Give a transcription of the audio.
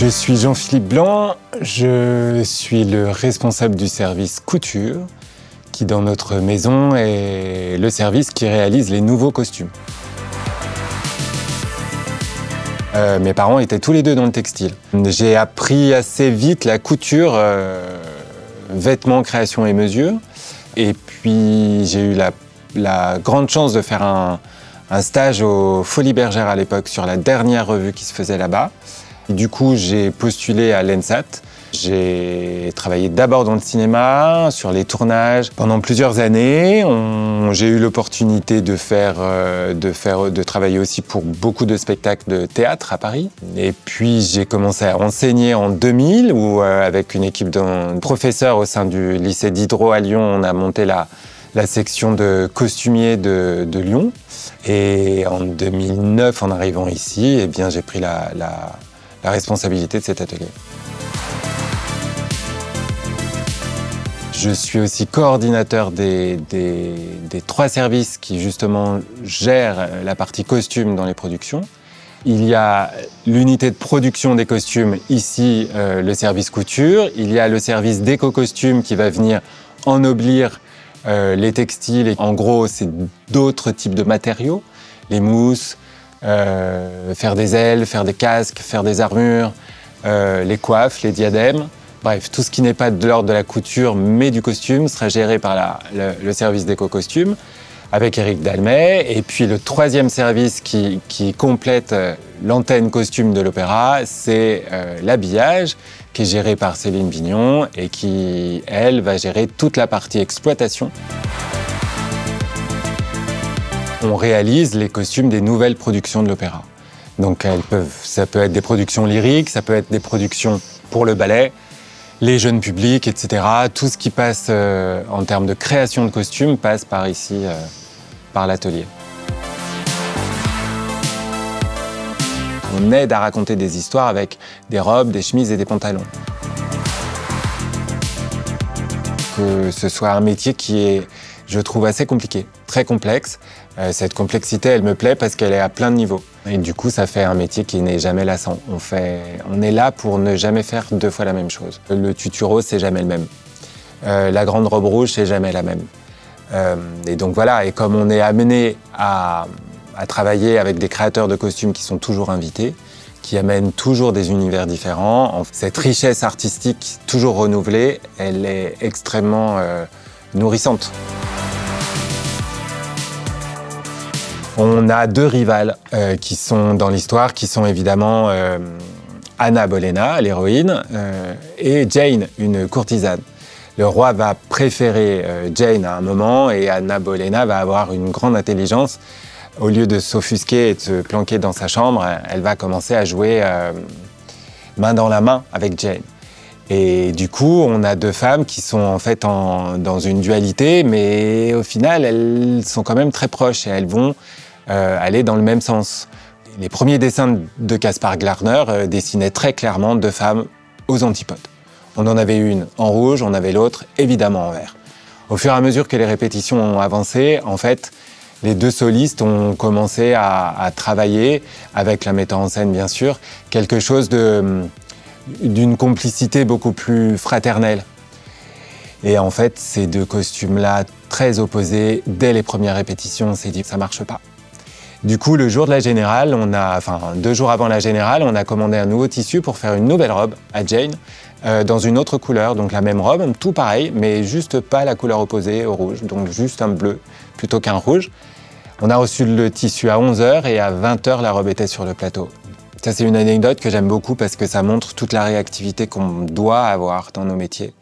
Je suis Jean-Philippe Blanc, je suis le responsable du service couture, qui dans notre maison est le service qui réalise les nouveaux costumes. Mes parents étaient tous les deux dans le textile. J'ai appris assez vite la couture, vêtements, création et mesure. Et puis j'ai eu la grande chance de faire un stage aux Folies Bergère à l'époque, sur la dernière revue qui se faisait là-bas. Du coup, j'ai postulé à l'ENSAT. J'ai travaillé d'abord dans le cinéma, sur les tournages. Pendant plusieurs années, j'ai eu l'opportunité de travailler aussi pour beaucoup de spectacles de théâtre à Paris. Et puis, j'ai commencé à enseigner en 2000, où avec une équipe de professeurs au sein du lycée Diderot à Lyon, on a monté la section de costumiers de Lyon. Et en 2009, en arrivant ici, eh bien, j'ai pris la responsabilité de cet atelier. Je suis aussi coordinateur des 3 services qui justement gèrent la partie costume dans les productions. Il y a l'unité de production des costumes, ici le service couture. Il y a le service d'éco-costume qui va venir ennoblir les textiles. Et en gros, c'est d'autres types de matériaux, les mousses, faire des ailes, faire des casques, faire des armures, les coiffes, les diadèmes. Bref, tout ce qui n'est pas de l'ordre de la couture, mais du costume, sera géré par le service d'éco-costume, avec Éric Dalmet. Et puis le 3e service qui complète l'antenne costume de l'opéra, c'est l'habillage, qui est géré par Céline Bignon et qui, elle, va gérer toute la partie exploitation. On réalise les costumes des nouvelles productions de l'opéra. Donc ça peut être des productions lyriques, ça peut être des productions pour le ballet, les jeunes publics, etc. Tout ce qui passe en termes de création de costumes passe par ici, par l'atelier. On aide à raconter des histoires avec des robes, des chemises et des pantalons. Que ce soit un métier qui est, je trouve, assez compliqué, très complexe. Cette complexité, elle me plaît parce qu'elle est à plein de niveaux. Et du coup, ça fait un métier qui n'est jamais lassant. On est là pour ne jamais faire 2 fois la même chose. Le tutu rose, c'est jamais le même. La grande robe rouge, c'est jamais la même. Et donc voilà, et comme on est amené à travailler avec des créateurs de costumes qui sont toujours invités, qui amènent toujours des univers différents, cette richesse artistique toujours renouvelée, elle est extrêmement nourrissante. On a 2 rivales qui sont dans l'histoire, qui sont évidemment Anna Bolena, l'héroïne, et Jane, une courtisane. Le roi va préférer Jane à un moment et Anna Bolena va avoir une grande intelligence. Au lieu de s'offusquer et de se planquer dans sa chambre, elle va commencer à jouer main dans la main avec Jane. Et du coup, on a 2 femmes qui sont en fait dans une dualité, mais au final, elles sont quand même très proches et elles vont aller dans le même sens. Les premiers dessins de Caspar Glarner dessinaient très clairement 2 femmes aux antipodes. On en avait une en rouge, on avait l'autre évidemment en vert. Au fur et à mesure que les répétitions ont avancé, en fait, les 2 solistes ont commencé à travailler, avec la metteur en scène bien sûr, quelque chose d'une complicité beaucoup plus fraternelle. Et en fait, ces 2 costumes-là, très opposés, dès les premières répétitions, on s'est dit que ça ne marche pas. Du coup, le jour de la Générale, 2 jours avant la Générale, on a commandé un nouveau tissu pour faire une nouvelle robe à Jane, dans une autre couleur, donc la même robe, tout pareil, mais juste pas la couleur opposée au rouge, donc juste un bleu plutôt qu'un rouge. On a reçu le tissu à 11 h et à 20 h, la robe était sur le plateau. Ça, c'est une anecdote que j'aime beaucoup parce que ça montre toute la réactivité qu'on doit avoir dans nos métiers.